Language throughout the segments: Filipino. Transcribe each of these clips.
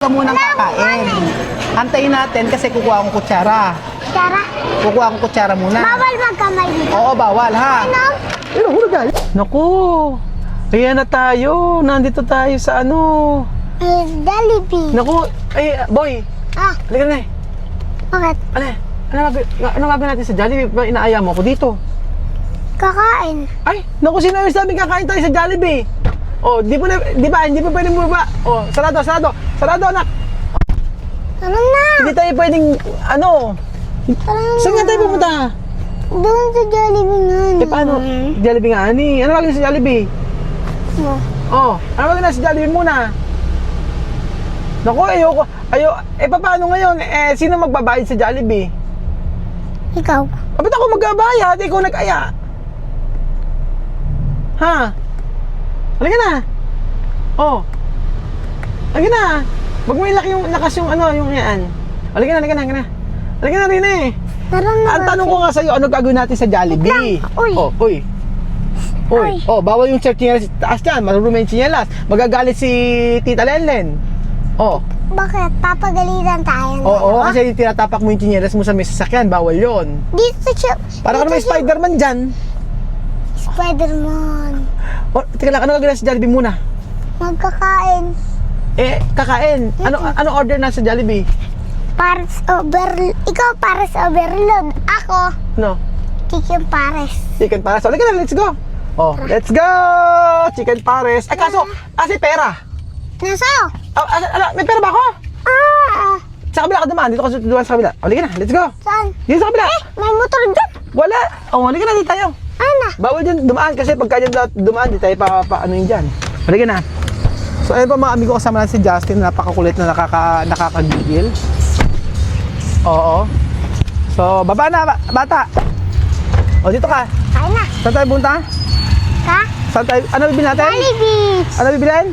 Ka munang kakain. Antayin natin kasi kukuha akong kutsara. Kutsara? Kukuha akong kutsara muna. Bawal magkamay dito. Oo, bawal ha. Ano? Ano, hulog na. Naku, kaya na tayo. Nandito tayo sa ano. Jollibee. Naku, ay, boy. Ah, Halika na eh. bakit? Ano gagawin natin sa Jollibee? Ba inaaya mo ako dito? Kakain. Ay, naku, sino yung sabi kakain tayo sa Jollibee? Oh, di ba, hindi pa pwedeng bumaba. Oh, sarado, anak. Tara na. Hindi tayo pwedeng, ano, Tara na. saan nga tayo pumunta? Doon sa Jollibee nga. Eh, paano? Jollibee nga, ani. Ano gagawin sa Jollibee? Mo. Oh, ano gagawin na sa Jollibee muna? Naku, paano ngayon? Sino magbabayad sa Jollibee? Ikaw. Ba't ako magbabayad? Ikaw nag-aya. Ha? Halika na. Oh. Halika na. Wag mo ilaki yung lakas yung ano, yung yan. Halika na. Halika na rin eh. Tara na. Ang tanong ko nga sa'yo, ano gagawin natin sa Jollibee? Uy. Oh, uy. Ay. Oh, bawal yung tsinelas taas dyan. Marurumi yung tsinelas. Magagalit si Tita Lenlen. Oh. Bakit? Papagalitan tayo. Oo, kasi tinatapak mo yung tsinelas mo sa may sasakyan. Bawal yon. Dito siya. Para ka na may Spider-Man dyan. Spider-Man. Oh, teka lang, ano gagawin sa Jollibee muna? Magkakain. Kakain. Ano order na sa Jollibee? Pares overload. Ikaw pares overload. Ako, Ano? chicken pares. Chicken pares. Halika na, let's go. Oh, let's go! Chicken pares. Ay, kaso, pera. Nasa? May pera ba ako? Ah. Sa kabila ka dumaan. Dito ka dumaan sa kabila. Halika na, let's go. Saan? Dito sa kabila. May motor dyan. Wala. Oh, halika na, dito tayo. Ano? Bawal dyan dumaan kasi pagka dyan dumaan, di tayo ano yun dyan. Halika na. So, ayun pa mga amigo, kasama natin si Justin. Napakakulit na nakakagigil. Oo. So, baba na, bata. O, dito ka. Kain na. Saan tayo punta? Ka? Saan tayo? Ano bibilin natin? Jollibee. Ano bibilin?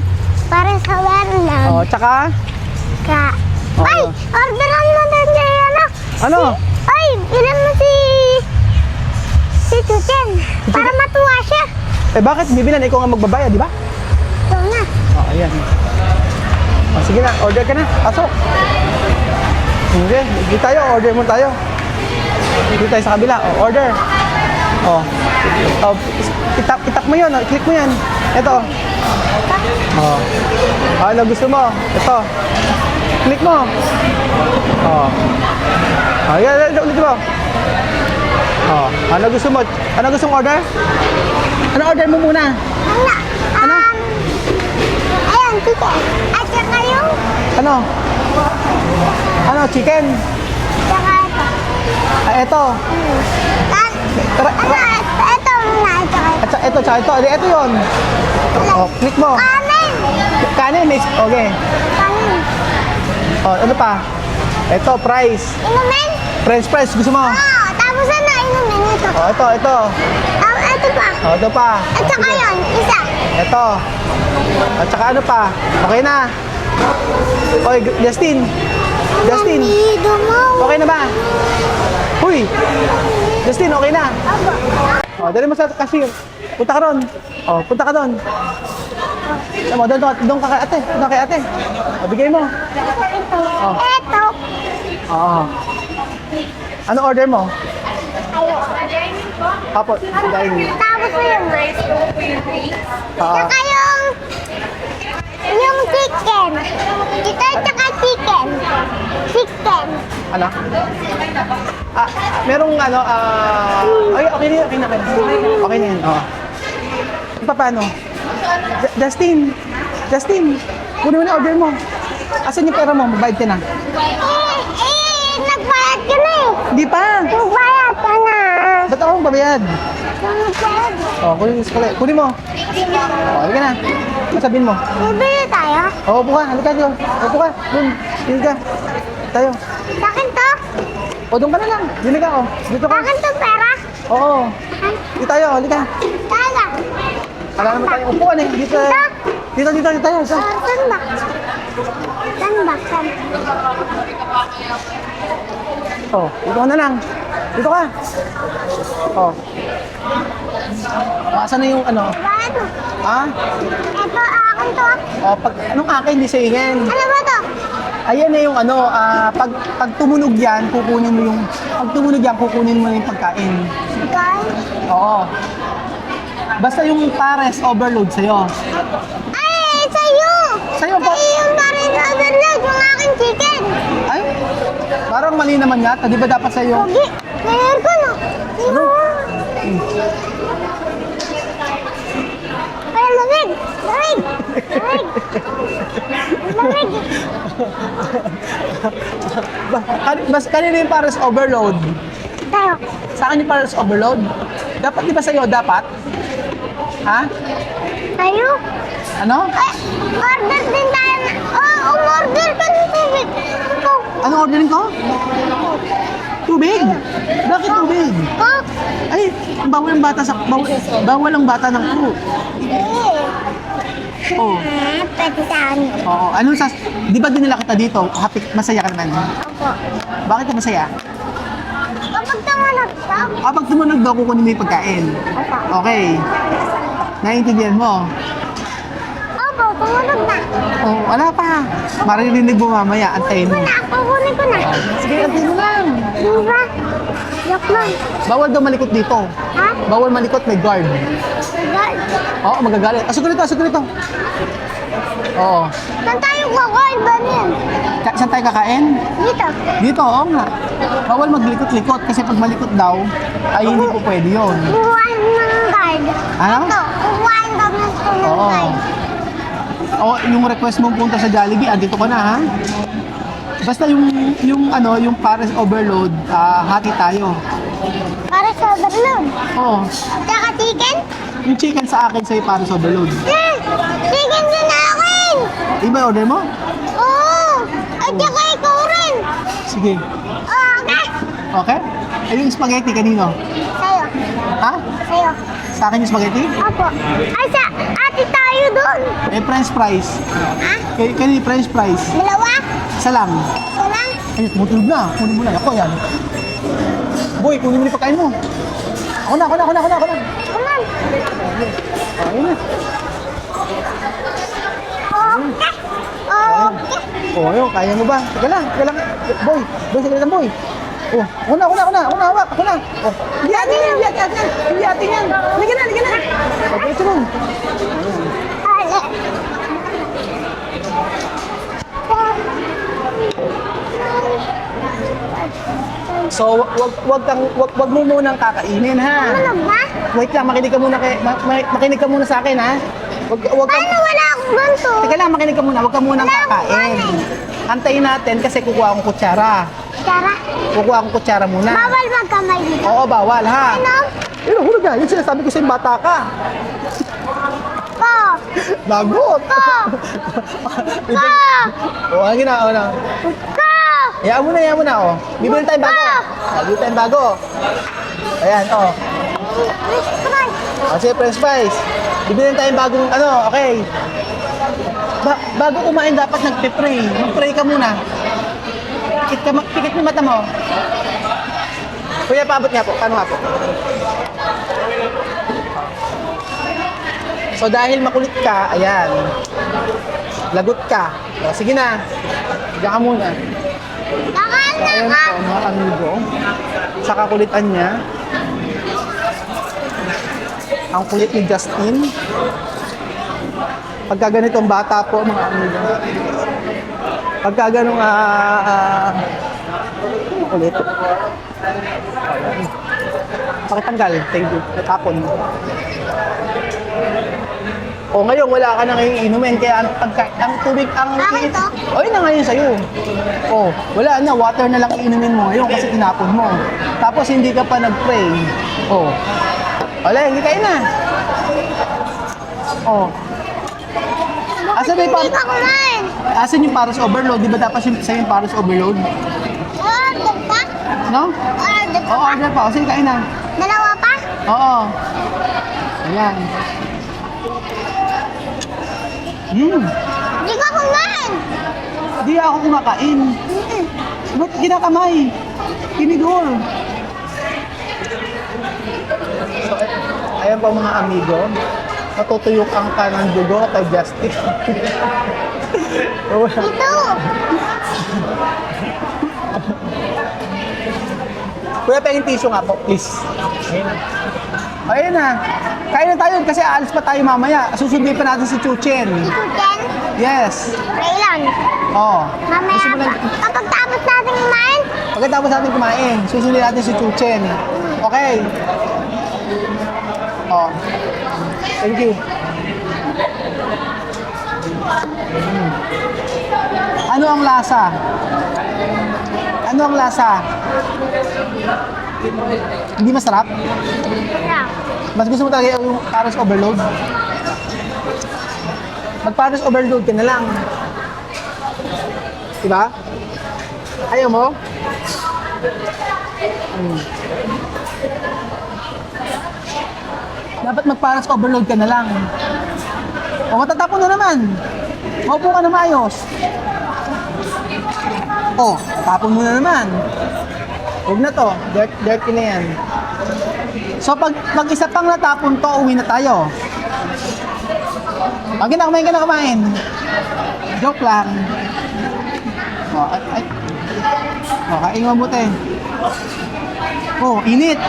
Pares overload. O, tsaka? Ka. Oo. Ay! Orderan mo din dyan, ano? Ano? Ay! Bilan mo si Chuchen. Para matuwa siya. Eh, bakit? Bibilan, ikaw nga magbabayad, di ba? Ito na. O, ayan. O, sige na, order ka na. Pasok. Hindi, hindi tayo. Order mo tayo. Hindi tayo sa kabila. O, order. O. Itap mo yun. Click mo yan. Ito. O. Ano gusto mo? Ito. Click mo. O. O, yan. Ulit mo. O. Ano gusto mo? Ano gusto mong order? Ano order mo muna? Ano? Ayan, chicken. At saka yung... Ano? Ano? Chicken? Saka ito. Ito. Ito muna. Ito. Ito. Ito yun. O, click mo. Kanin. Kanin is, okay. Kanin. O, ano pa? Ito, fries. Inumin? French fries, gusto mo? Tapos na inumin ito. O, ito. Ito pa. O, ito pa. At saka yun, isa. Ito. At saka ano pa? Okay na. Oy, Justin. Nandito mo. Okay na ba? Huy. Justin, okay na. O, dali mo sa cashier. Punta ka ron. O, punta ka doon. Doon ka kay ate. Doon kay ate. O, bigay mo. Ito. Oo. Ano order mo? Apo, dining. Tapos mo yung saka yung chicken. Ito tsaka chicken. Chicken. Ano? Merong ano, ay, okay na. Okay na yan, oo. Paano? Justin, kunin mo na order mo. Asan yung pera mo? Magbayad ka na. Nagbayad ka na eh. Hindi pa. Nagbayad ka na. Ba't ako magbabayad? Nagbayad. Kunin mo. Halika na. Ano sabihin mo? Bibili tayo? Upo ka, halika dito. Upo ka, dun. Dito ka. Tayo. Sa akin to? O, doon ka na lang. Dito ka, Dito Sa ka. akin to pera? Oo. Dito tayo, halika. Taga. Wala naman tayong upuan eh. Dito tayo. Saan ba? Oh, dito ka na lang. Dito ka. Oh. Asan na yung ano? Ano? Ha? Ito, akin to. Oh, anong akin? Hindi sa ingin. Ano ba to? Ayan na yung ano, pag tumunog yan, kukunin mo yung, pag tumunog yan, kukunin mo na yung pagkain. Guys. Oo. Basta yung pares overload sa'yo. Ay, sa'yo! Sa'yo po? Sa'yo yung parin sa overload, yung aking chicken. Ay, parang mali naman yata. Di ba dapat sa'yo? Pogi, ngayon ko na. Ano? Ay, lamig! Lamig! Lamig! Lamig! Mas kanina yung pares overload. Tayo. Sa akin yung pares overload. Dapat, di ba sa'yo? Dapat? Ha? Tayo? Ano? Ay, order din tayo na. Oh, umorder ka ng tubig. Ito. Anong ordering ko? Tubig? Bakit tubig? Oh, Ay, bawal ang bata sa bawal ang bata ng fruit. Oh. pwede sa amin. Oo. Ano sa di ba dinala kita dito? Happy, masaya ka naman. Opo. Bakit ka masaya? Kapag tumanap ka, Pag tumunog daw kukunin mo yung pagkain. opo. Okay. Naiintindihan mo? Opo, tumanap na. Oh, wala pa. Maririnig mo mamaya. Antayin mo. Kukunin ko na. Sige, antayin mo lang. Diba? Yok lang. Bawal daw malikot dito. Ha? Bawal malikot, may guard. Guard. Oo, magagalit. Asok dito, asok dito. Oo. Saan tayo kakain ba niyan? Saan tayo kakain? Dito. Dito, oo nga. Bawal maglikot-likot kasi pag malikot daw, ay hindi po pwede yun. Kukuhain ng guard. Ano? Ito, kukuhain daw ng Oo. guard. O, yung request mong punta sa Jollibee, dito ka na ha. Basta yung pares overload, hati tayo. Para sa overload. Oo. Tsaka chicken? Yung chicken sa akin sa'yo pares overload. Chicken din na akin! Iba order mo? Oo! At tsaka ikaw rin! Sige. Okay! Okay? Eh, yung spaghetti kanino? Sa'yo. Ha? Sa'yo. Sa akin yung spaghetti? Opo. Ay, sa ate tayo doon. Eh, french fries. Ha? Kanino yung french fries? Dalawa? Isa lang. Walang? Ay, tumutulog na. Kunin mo na. Ako, yan. Boy, kunin mo na yung pagkain mo. Ako na. Come on. Ayun na. Okay. Okay. Oh, ayun, kaya mo ba? Teka lang. Boy, sige lang, boy. Oh, ako na, hawak, ako na. Oh, hindi atin yan. Liga na. Okay, ito mo. Ale. So, wag mo munang kakainin, ha? Ano ba? Wait lang, makinig ka muna sa akin, ha? Wag ka, Paano wala akong ganito? teka lang, makinig ka muna, wag ka munang Wala akong kakain. kanin. Antayin natin kasi kukuha akong kutsara. Tara. Kukuha akong kutsara muna. Bawal magkamay dito. Oo, bawal, ha? Ano? Ayun, hulog na. Yun sinasabi ko sa'yo, bata ka. Ko. Lagot. Ko. Ko. Oo, ano na. Ko. Hayaan mo na, oh. Bibili tayong bago. Bibili tayong bago. Ayan, oh. French. Sige, french fries. Bibili tayong bagong, okay. Bago kumain, dapat nagpe-pray. Mag-pray ka muna. Pikit mo mata mo. Kuya, paabot nga po. Paano nga po? So, dahil makulit ka, ayan. Lagot ka. O, sige na. Diyan ka muna. So, ayan po, mga amigo. Sa kakulitan niya. Ang kulit ni Justin. Pagka ganitong bata po, mga amigo. Pagka ganong kulit. Pakitanggal. Thank you. Natapon. O ngayon, wala ka nang iinumin. Kaya ang tubig, Bakit to? O, yun na ngayon sa'yo. O, wala na. Water na lang iinumin mo ngayon kasi tinapon mo. Tapos hindi ka pa nag-pray. O. Wala, hindi kayo na. O. Hindi ka kumain. Asan yung pares overload? Di ba dapat sa'yo yung pares overload? Order pa? No? Order Oo, order pa. O, sige, kain na. Dalawa pa? Oo. Ayan. Hindi ka kumain. Di ako kumakain. Ba't kinakamay? Kinigor. So, ayan pa mga amigo. Matutuyok ang kanang dugo kay Justin. Ito. pahing tissue nga po, please. Ayun na. Ayun na. Kain na tayo kasi aalis pa tayo mamaya. Susundin pa natin si Chuchen. Si Chuchen? Yes. Kailan? Oh. Mamaya Gusto mo po. lang- Kapag tapos natin kumain, Pagkatapos natin kumain, susundin natin si Chuchen. Okay. Oh. Thank you. Ano ang lasa? Ano ang lasa? Hindi masarap? sarap. Mas gusto mo talaga yung Paris overload? Mag-Paris overload ka na lang. Diba? Ayaw mo? Dapat mag-Paris overload ka na lang. O matatapon na naman. Maupo ka na maayos. O, tapon mo na naman. Huwag na to. Dirty na yan. So pag isa pang natapon to, uwi na tayo. Pag kinakamain ka na kumain. Joke lang. O, ay. O, kain mo mabuti. O, init.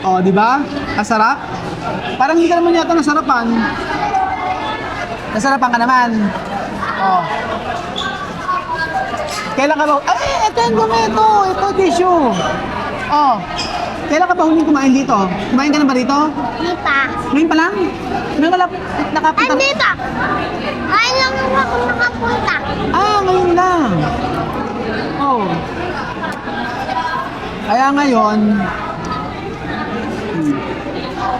O, di ba? Masarap? Parang hindi ka naman yata nasarapan. Nasarapan ka naman. O. Kailan ka ba? Ay, ito yung gumito. Ito, tissue. Oh. Kailan ka ba huling kumain dito? Kumain ka na ba dito? Hindi pa. Ngayon pa lang? Ngayon wala Ay, nakapunta? hindi pa. Ngayon lang ako nakapunta. Ah, ngayon lang. Oh. Kaya ngayon,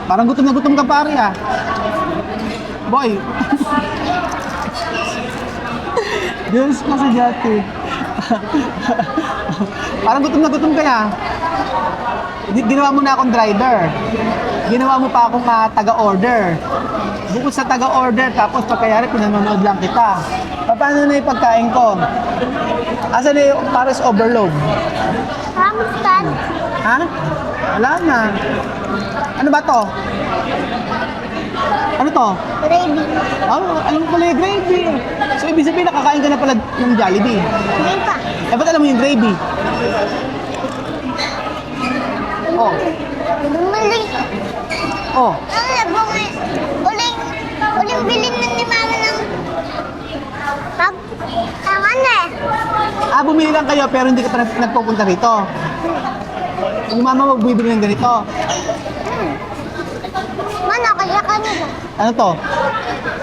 parang gutom na gutom ka pare ah. Boy. Diyos ko sa dati. Parang gutom na gutom ka na. Ginawa mo na akong driver. Ginawa mo pa akong taga-order. Bukod sa taga-order, tapos pagkayari, pinanonood lang kita. Paano na yung pagkain ko? Asan na yung Paris overload? Ramstan. Ha? Wala na. Ano ba to? Ano to? Gravy. Oh, alam ko pala yung gravy. So, ibig sabihin, nakakain ka na pala ng Jollibee. Hindi pa. Eh, ba't alam mo yung gravy? Oh. Bumili. Oh. Uling bilhin na ni Mama ng ano eh. Ah, bumili lang kayo pero hindi ka pa nagpupunta rito. Yung mama mo bumibili ng ganito. Mana, kaya kanina. Ano to?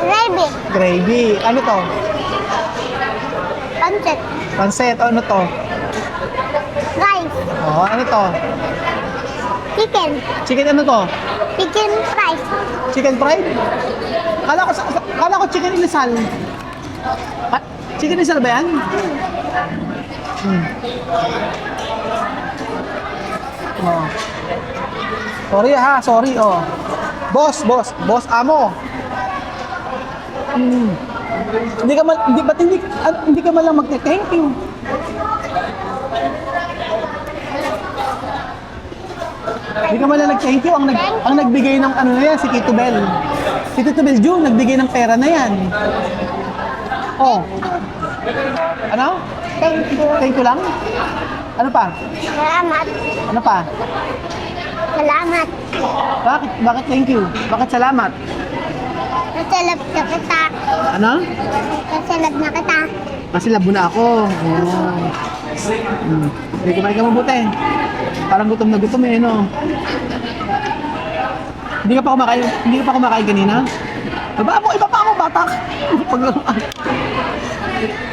Gravy. Gravy. Ano to? Pancit. Pancet. Ano to? Rice. Oh, ano to? Chicken. Chicken ano to? Chicken fries. Chicken fried? Kala ko chicken inasal. Chicken inasal ba yan? Oh. Sorry ha, sorry oh. Boss, amo. Hindi ka man lang mag-thank you. Hindi ka man lang nag-thank you. Ang nagbigay ng ano na yan, si Tito Bel. Si Tito Bel June, nagbigay ng pera na yan. Oh. Ano? Thank you lang? Ano pa? Salamat. Ano pa? Salamat. Bakit thank you? Bakit salamat? Nasalab na kita. Ano? Nasalab na kita. Kasi labo na ako. Oh. Hindi kumain ka mabuti. Parang gutom na gutom eh, no? Hindi ka pa kumakain kanina? Iba pa ako, batak. Paglaruan.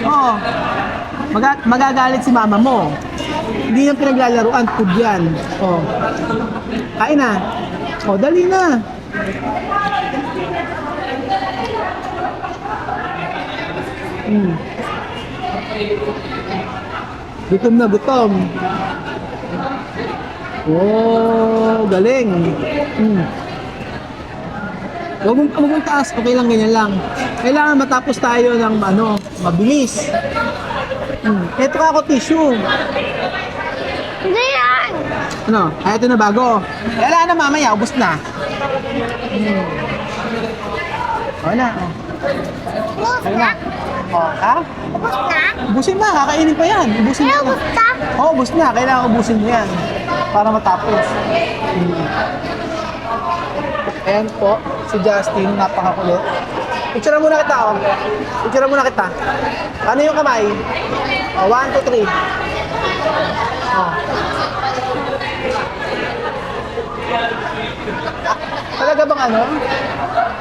Oo. Magagalit si mama mo. Hindi yan pinaglalaruan, food yan. Oh. Kain na. Oh, dali na. Gutom na gutom. Oh, galing. Huwag mong taas, okay lang, ganyan lang. Kailangan matapos tayo ng mabilis. Ito ka ako, tissue. Hindi yan. Ano? Ay, ito na bago. Kailangan na mamaya, ubos na. Wala. Bus Wala na. na. Oh, ha? Ubus na? Ubusin mo, kakainin pa yan. Ubusin Pero mo. ubus ka? Oo, ubus na. Kailangan ubusin mo yan. Para matapos. Ayan po, si Justin, napakakulit. Picture muna kita, oh. Picture muna kita. Ano yung kamay? Oh, 1, 2, 3. Oh. Talaga bang ano?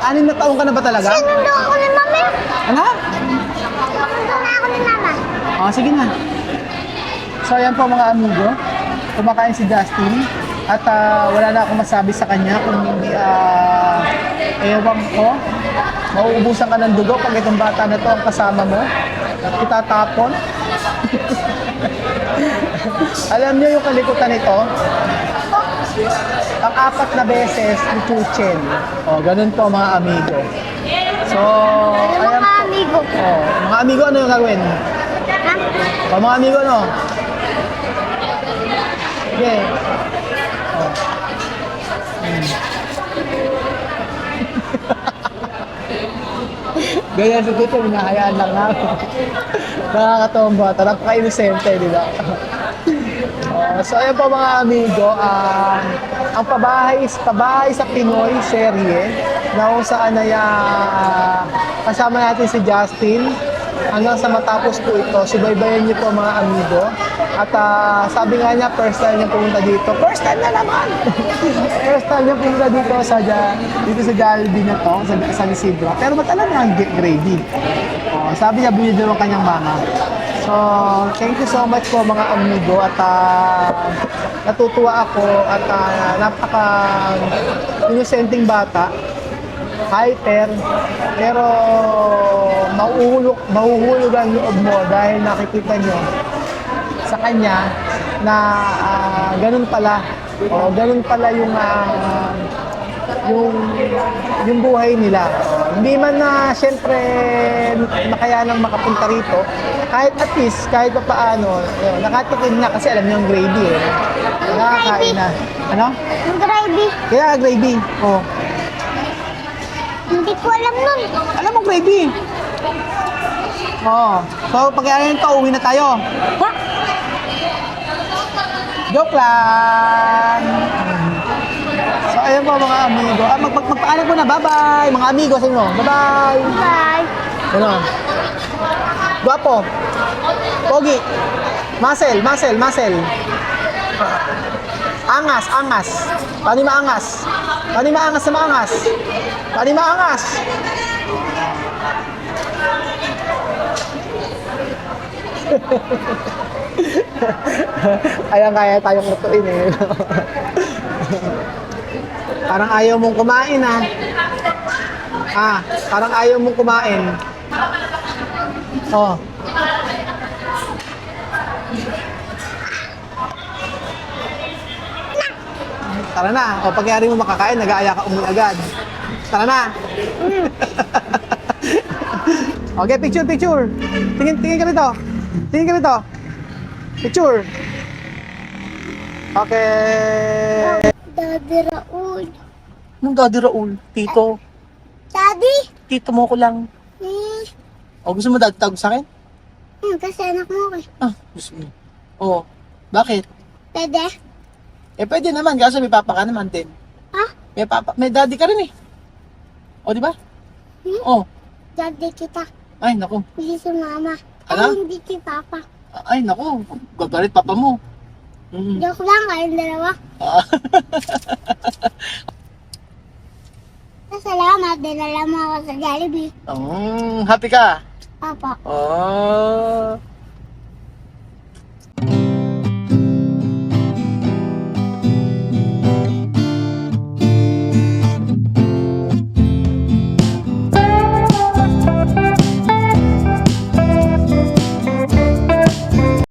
6 na taon ka na ba talaga? Sinundo ako ni mami. Ano? Sinundo na ako ni mama. Oh, sige na. So, ayan po mga amigo. Kumakain si Justin. At wala na akong masabi sa kanya kung hindi, ewan ko. Mauubusan ka ng dugo pag itong bata na to ang kasama mo. Itatapon. Alam niyo yung kalikutan nito? Pang-4 na beses ni Chuchen. O, ganun po mga amigo. So, Ano ayan mga po. amigo? O, mga amigo, ano yung gagawin? Ha? O, mga amigo, ano? Okay. O. Ganyan si Tito, hinahayaan lang namin. Nakakatawang bata, napaka-inosente, di ba? So ayun po mga amigo, ang pabahay sa Pinoy serye na kung saan ay kasama natin si Justin hanggang sa matapos po ito. Subaybayan niyo po mga amigo. At sabi nga niya, first time niya pumunta dito. First time na naman! First time niya pumunta dito sa Jollibee na to, sa San Isidro. Pero ba't alam niya ang gravy? Sabi niya, bumili daw ang kanyang mama. So, thank you so much po mga amigo at natutuwa ako at napaka-inosenteng bata, hyper, pero mahuhulog ang loob mo dahil nakikita nyo sa kanya na ganun pala, ganun pala yung buhay nila. Hindi man na siyempre nakayanang makapunta rito, kahit at least, kahit pa paano, nakatikim na kasi alam niyo yung gravy eh. Nakakain na. Ano? Yung gravy. Kaya gravy. Oh. Hindi ko alam nun. Alam mo gravy? Oh. So pag ano to, uwi na tayo. Ha? Joke lang. So ayun po mga amigo. Magpaalam ko na. Bye-bye mga amigo sa inyo. Bye-bye. Bye. Ano? Guwapo. Pogi. Muscle. Angas. Paano maangas? Paano maangas? Kaya tayong lutuin eh. Parang ayaw mong kumain parang ayaw mong kumain. Oh. Tara na. O, pagyari mo makakain, nag-aaya ka umuwi agad. Tara na. Okay, picture. Tingin ka rito. Picture. Okay. Daddy Raul. Anong Daddy Raul? Tito. Daddy? Tito mo ko lang. O, gusto mo daddy tawag sa akin? Kasi anak mo ko eh. Gusto mo. Oo. Bakit? Pwede? Pwede naman, kaso may papa ka naman din. Ha? May daddy ka rin eh. O, di ba? Daddy kita. Ay, naku. Hindi si mama. Ano? Ay, hindi si papa. Ay, naku. Gagalit papa mo. Joke lang, kayong dalawa. Salamat, dinala mo ako sa Jollibee. Happy ka? Papa. Oh,